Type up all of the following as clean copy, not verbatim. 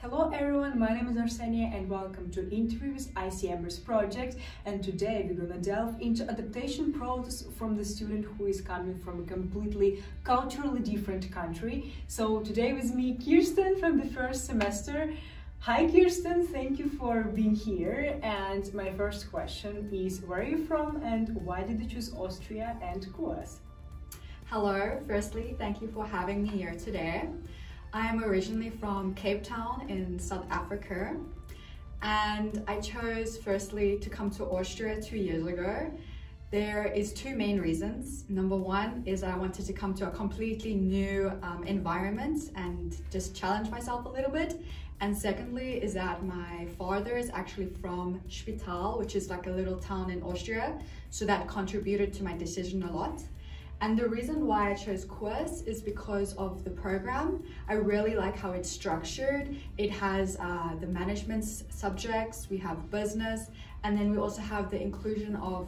Hello everyone, my name is Arsenia and welcome to Interviewee's ICMers project, and today we're gonna delve into adaptation process from the student who is coming from a completely culturally different country. So today with me Kirsten from the first semester. Hi Kirsten, thank you for being here, and my first question is, where are you from and why did you choose Austria and CUAS? Hello, firstly thank you for having me here today. I am originally from Cape Town in South Africa, and I chose firstly to come to Austria 2 years ago. There is two main reasons. Number one is I wanted to come to a completely new environment and just challenge myself a little bit. And secondly is that my father is actually from Spittal, which is like a little town in Austria. So that contributed to my decision a lot. And the reason why I chose CUAS is because of the program. I really like how it's structured. It has the management subjects, we have business, and then we also have the inclusion of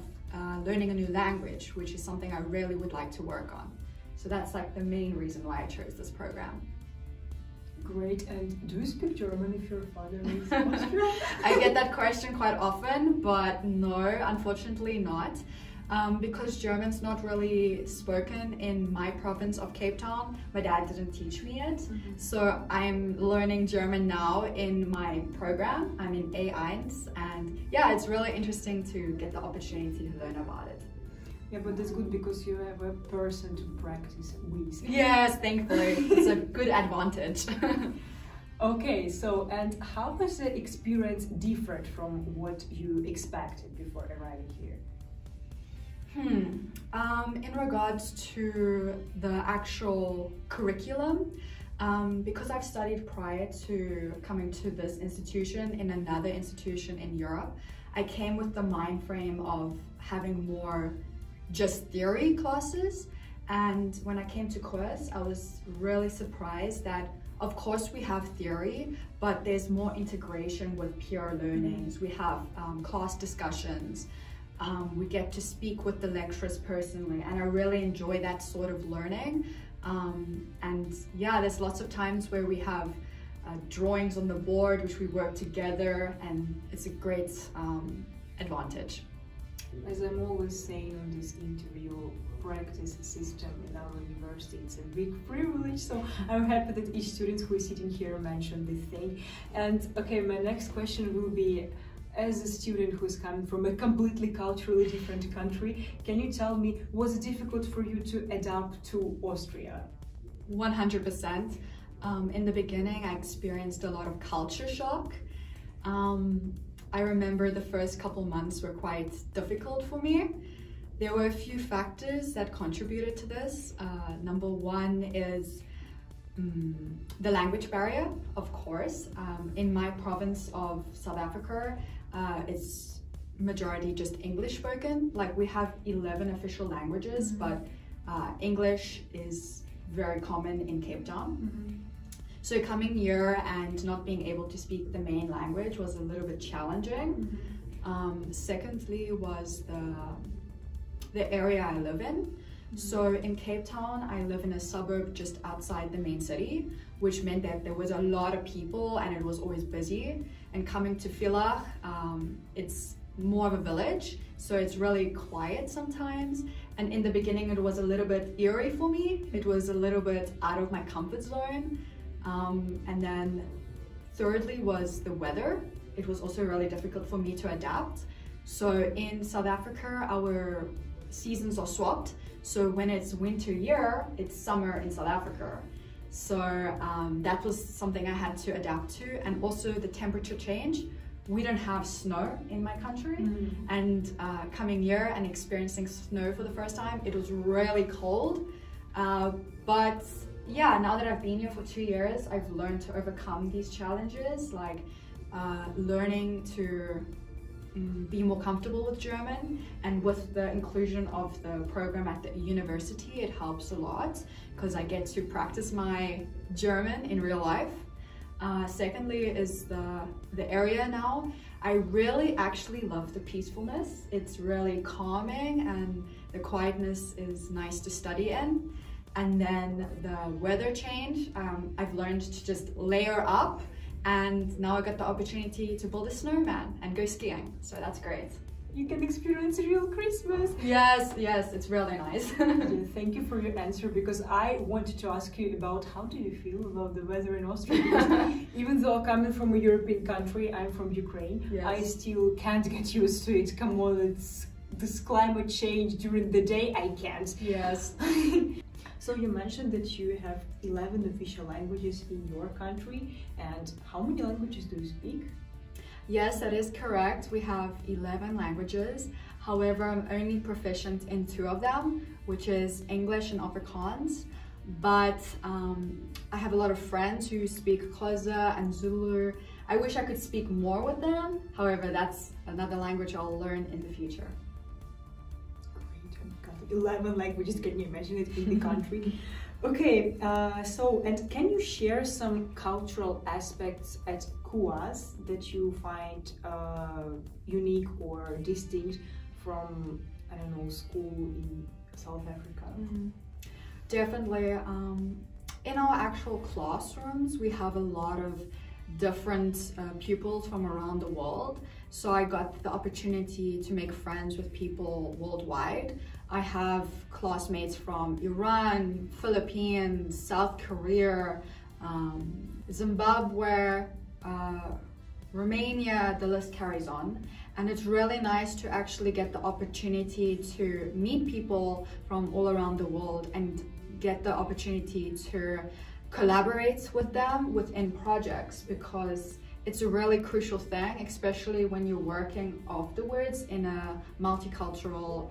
learning a new language, which is something I really would like to work on. So that's like the main reason why I chose this program. Great, and do you speak German if your father is Austrian? I get that question quite often, but no, unfortunately not. Because German's not really spoken in my province of Cape Town. My dad didn't teach me it. So I'm learning German now in my program. I'm in A1, and yeah, it's really interesting to get the opportunity to learn about it. Yeah, but that's good because you have a person to practice with. Yes, thankfully. It's a good advantage. Okay, so and how has the experience differed from what you expected before arriving here? In regards to the actual curriculum, because I've studied prior to coming to this institution in another institution in Europe, I came with the mind frame of having more just theory classes. And when I came to CUAS, I was really surprised that of course we have theory, but there's more integration with peer learnings. We have class discussions. We get to speak with the lecturers personally, and I really enjoy that sort of learning. And yeah, there's lots of times where we have drawings on the board which we work together, and it's a great advantage. As I'm always saying on this interview, practice system in our university, it's a big privilege, so I'm happy that each student who is sitting here mentioned this thing. And okay, my next question will be, as a student who's coming from a completely culturally different country, can you tell me, was it difficult for you to adapt to Austria? 100%. In the beginning, I experienced a lot of culture shock. I remember the first couple months were quite difficult for me. There were a few factors that contributed to this. Number one is the language barrier, of course. In my province of South Africa, it's majority just English spoken. Like we have 11 official languages, but English is very common in Cape Town. So coming here and not being able to speak the main language was a little bit challenging. Secondly was the area I live in. So in Cape Town, I live in a suburb just outside the main city, which meant that there was a lot of people and it was always busy. And coming to Villach, it's more of a village, so it's really quiet sometimes. And in the beginning, it was a little bit eerie for me. It was a little bit out of my comfort zone. And then thirdly was the weather. It was also really difficult for me to adapt. So in South Africa, our seasons are swapped. So when it's winter here, it's summer in South Africa. So that was something I had to adapt to. And also the temperature change. We don't have snow in my country. And coming here and experiencing snow for the first time, it was really cold. But yeah, now that I've been here for 2 years, I've learned to overcome these challenges, like learning to be more comfortable with German, and with the inclusion of the program at the university, it helps a lot because I get to practice my German in real life. Secondly is the area now. I really actually love the peacefulness. It's really calming and the quietness is nice to study in. And then the weather change, I've learned to just layer up And now I got the opportunity to build a snowman and go skiing, so that's great. You can experience real Christmas. Yes, it's really nice. Yeah, thank you for your answer, because I wanted to ask you about how do you feel about the weather in Austria, because even though coming from a European country, I'm from Ukraine, yes. I still can't get used to it. Come on, it's this climate change during the day, I can't. Yes. So you mentioned that you have 11 official languages in your country, and how many languages do you speak? Yes, that is correct. We have 11 languages. However, I'm only proficient in 2 of them, which is English and Afrikaans. But I have a lot of friends who speak Xhosa and Zulu. I wish I could speak more with them. However, that's another language I'll learn in the future. Great, I've got 11 languages, can you imagine it in the country? Okay, and can you share some cultural aspects at CUAS that you find unique or distinct from, I don't know, school in South Africa? Mm-hmm. Definitely. In our actual classrooms, we have a lot of different pupils from around the world. So I got the opportunity to make friends with people worldwide. I have classmates from Iran, Philippines, South Korea, Zimbabwe, Romania, the list carries on. And it's really nice to actually get the opportunity to meet people from all around the world and get the opportunity to collaborate with them within projects, because it's a really crucial thing, especially when you're working afterwards in a multicultural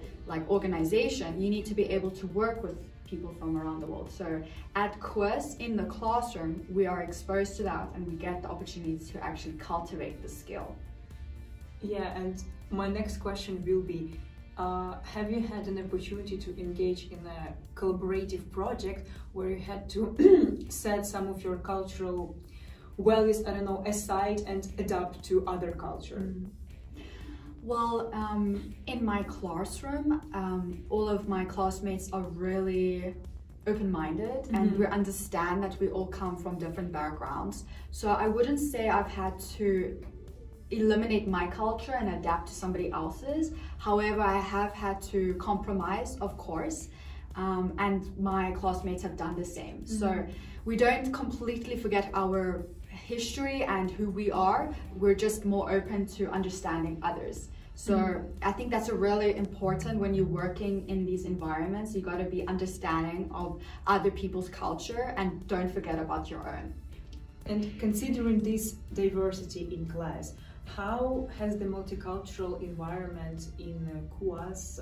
organization. You need to be able to work with people from around the world. So at CUAS, in the classroom, we are exposed to that and we get the opportunity to actually cultivate the skill. Yeah, and my next question will be, have you had an opportunity to engage in a collaborative project where you had to set some of your cultural values, I don't know, aside and adapt to other culture? Mm-hmm. Well, in my classroom, all of my classmates are really open-minded, mm-hmm. and we understand that we all come from different backgrounds. So I wouldn't say I've had to eliminate my culture and adapt to somebody else's. However, I have had to compromise, of course, and my classmates have done the same. Mm-hmm. So we don't completely forget our history and who we are. We're just more open to understanding others. So I think that's a really important when you're working in these environments. You got to be understanding of other people's culture and don't forget about your own. And considering this diversity in class, how has the multicultural environment in CUAS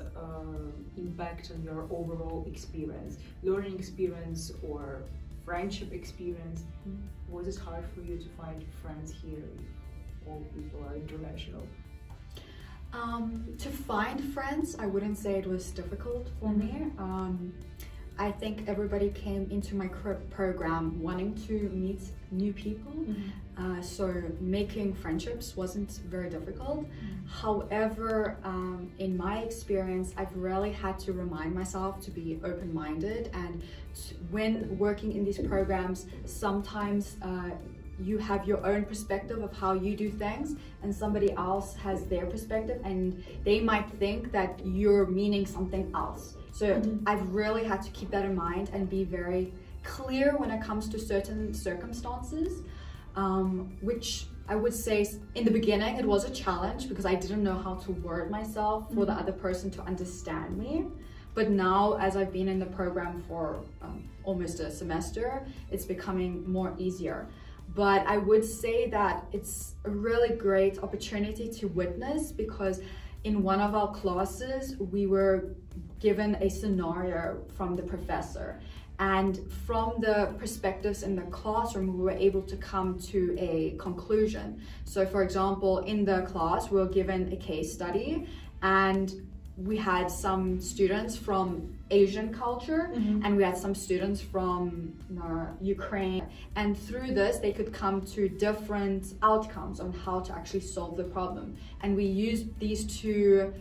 impact on your overall experience, learning experience or friendship experience? Was it hard for you to find friends here if all people are international? To find friends, I wouldn't say it was difficult for me. I think everybody came into my program wanting to meet new people, so making friendships wasn't very difficult. However, in my experience, I've really had to remind myself to be open-minded, and when working in these programs, sometimes you have your own perspective of how you do things and somebody else has their perspective and they might think that you're meaning something else. So I've really had to keep that in mind and be very clear when it comes to certain circumstances, which I would say in the beginning it was a challenge because I didn't know how to word myself for the other person to understand me. But now, as I've been in the program for almost a semester, it's becoming more easier. But I would say that it's a really great opportunity to witness, because in one of our classes, we were given a scenario from the professor. And from the perspectives in the classroom, we were able to come to a conclusion. So for example, in the class, we were given a case study and we had some students from Asian culture and we had some students from Ukraine, and through this they could come to different outcomes on how to actually solve the problem, and we used these two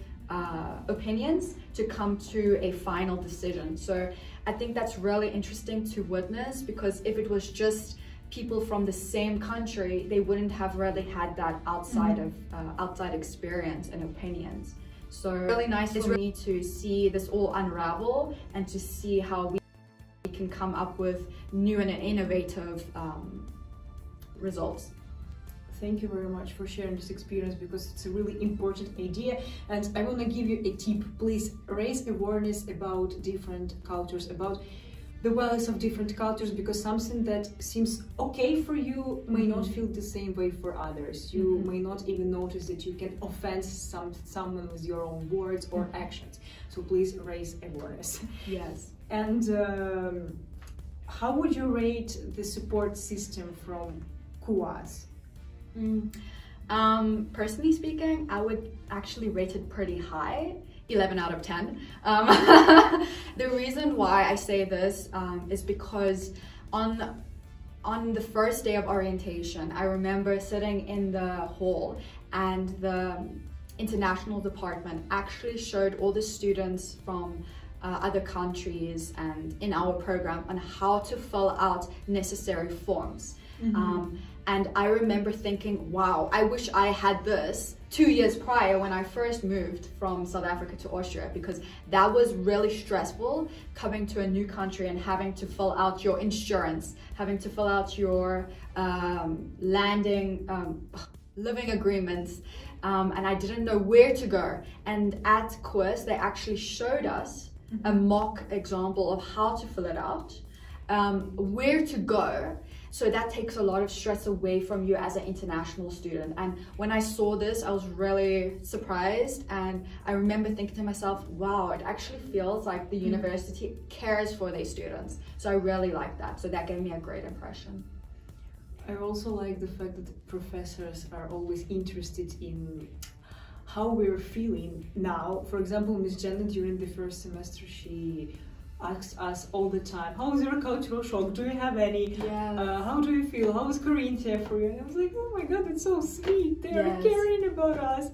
opinions to come to a final decision. So I think that's really interesting to witness, because if it was just people from the same country, they wouldn't have really had that outside experience and opinions. So really nice for me to see this all unravel and to see how we can come up with new and innovative results. Thank you very much for sharing this experience, because it's a really important idea, and I want to give you a tip. Please raise awareness about different cultures, about the values of different cultures, because something that seems okay for you may not feel the same way for others. You may not even notice that you can offend someone with your own words or actions. So please raise awareness. Yes. And how would you rate the support system from CUAS? Personally speaking, I would actually rate it pretty high, 11 out of 10. The reason why I say this is because on the first day of orientation, I remember sitting in the hall and the international department actually showed all the students from other countries and in our program on how to fill out necessary forms. And I remember thinking, wow, I wish I had this 2 years prior when I first moved from South Africa to Austria, because that was really stressful, coming to a new country and having to fill out your insurance, having to fill out your living agreements, and I didn't know where to go. And at CUAS, they actually showed us a mock example of how to fill it out, where to go. So that takes a lot of stress away from you as an international student. And when I saw this, I was really surprised. And I remember thinking to myself, wow, it actually feels like the university cares for their students. So I really like that. So that gave me a great impression. I also like the fact that the professors are always interested in how we're feeling now. For example, Miss Janet, during the first semester, she asks us all the time, how is your cultural shock? Do you have any? How do you feel? How is Carinthia for you? And I was like, oh my god, it's so sweet. They are caring about us.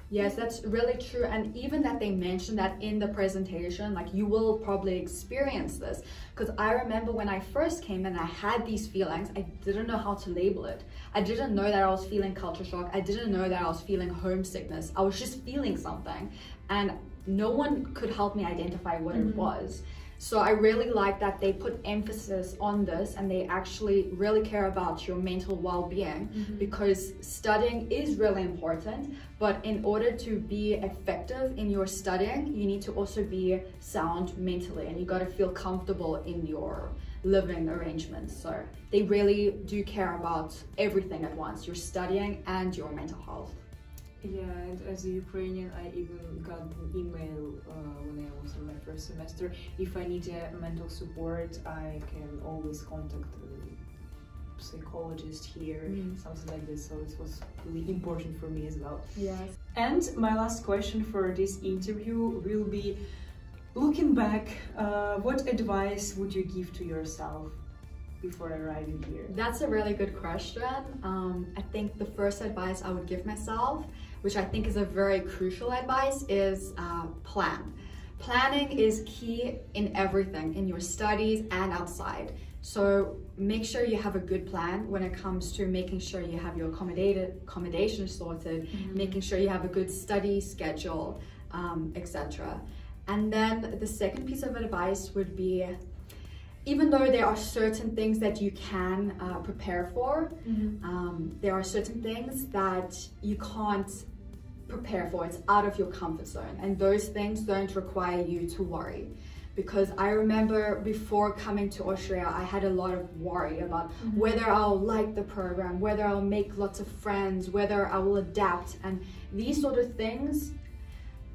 Yes, that's really true. And even that they mentioned that in the presentation, like you will probably experience this. Because I remember when I first came and I had these feelings, I didn't know how to label it. I didn't know that I was feeling culture shock. I didn't know that I was feeling homesickness. I was just feeling something. And no one could help me identify what it was. So I really like that they put emphasis on this and they actually really care about your mental well-being, because studying is really important, but in order to be effective in your studying, you need to also be sound mentally, and you got to feel comfortable in your living arrangements. So they really do care about everything at once, your studying and your mental health. Yeah, and as a Ukrainian, I even got an email when I was in my first semester. If I need mental support, I can always contact a psychologist here, something like this. So it was really important for me as well. Yes. And my last question for this interview will be, looking back, what advice would you give to yourself before arriving here? That's a really good question. I think the first advice I would give myself, which I think is a very crucial advice, is plan. Planning is key in everything, in your studies and outside. So make sure you have a good plan when it comes to making sure you have your accommodation sorted, making sure you have a good study schedule, etc. And then the second piece of advice would be, even though there are certain things that you can prepare for, there are certain things that you can't prepare for. It's out of your comfort zone, and those things don't require you to worry. Because I remember before coming to Austria, I had a lot of worry about whether I'll like the program, whether I'll make lots of friends, whether I will adapt, and these sort of things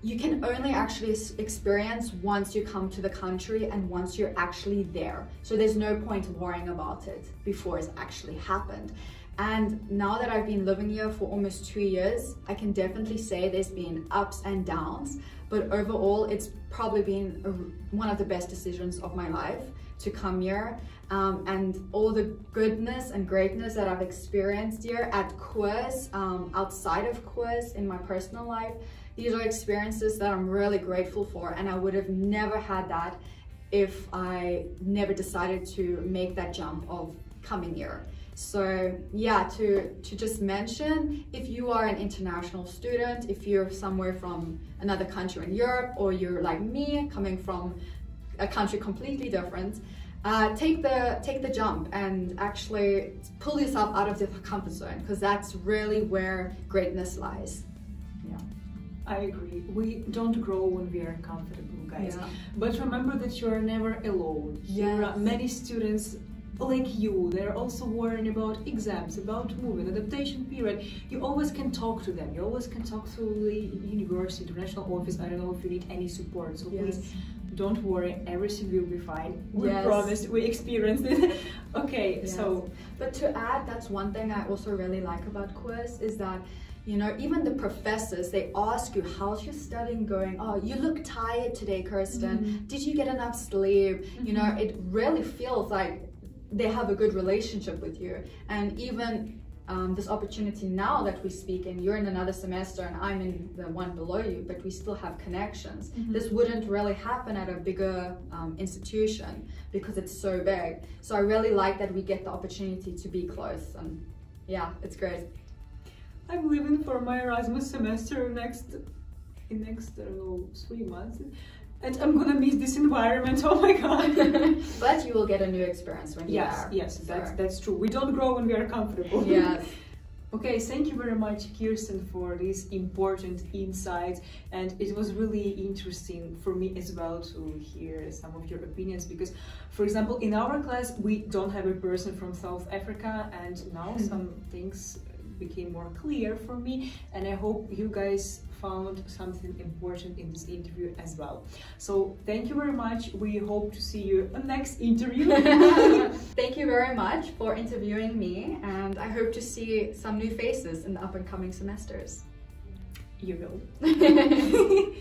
you can only actually experience once you come to the country and once you're actually there. So there's no point worrying about it before it's actually happened. And now that I've been living here for almost 2 years, I can definitely say there's been ups and downs, but overall it's probably been one of the best decisions of my life to come here. And all the goodness and greatness that I've experienced here at CUAS, outside of CUAS in my personal life, these are experiences that I'm really grateful for, and I would have never had that if I never decided to make that jump of coming here. So yeah, to just mention, if you are an international student, if you're somewhere from another country in Europe, or you're like me, coming from a country completely different, take the jump and actually pull yourself out of the comfort zone, because that's really where greatness lies. Yeah, I agree. We don't grow when we are comfortable, guys. Yeah. But remember that you are never alone. Yes. There are many students like you. They're also worrying about exams, about moving, adaptation period. You always can talk to them. You always can talk to the university, international office. I don't know if you need any support. So yes. please don't worry. Everything will be fine. We yes. promised. We experienced it. Okay, yes. so. But to add, that's one thing I also really like about CUAS is that, you know, even the professors, they ask you, how's your studying going? Oh, you look tired today, Kirsten. Mm-hmm. Did you get enough sleep? Mm-hmm. You know, it really feels like they have a good relationship with you. And even this opportunity now that we speak, and you're in another semester and I'm in the one below you, but we still have connections. Mm-hmm. This wouldn't really happen at a bigger institution because it's so big. So I really like that we get the opportunity to be close, and yeah, it's great. I'm leaving for my Erasmus semester in next I don't know, 3 months. And I'm gonna miss this environment, oh my god. But you will get a new experience when you're there. Yes, that's true. We don't grow when we are comfortable. Yes. Okay, thank you very much, Kirsten, for this important insight. And it was really interesting for me as well to hear some of your opinions, because, for example, in our class, we don't have a person from South Africa, and now some things became more clear for me, and I hope you guys found something important in this interview as well. So thank you very much. We hope to see you in the next interview. Thank you very much for interviewing me, and I hope to see some new faces in the up and coming semesters. You will.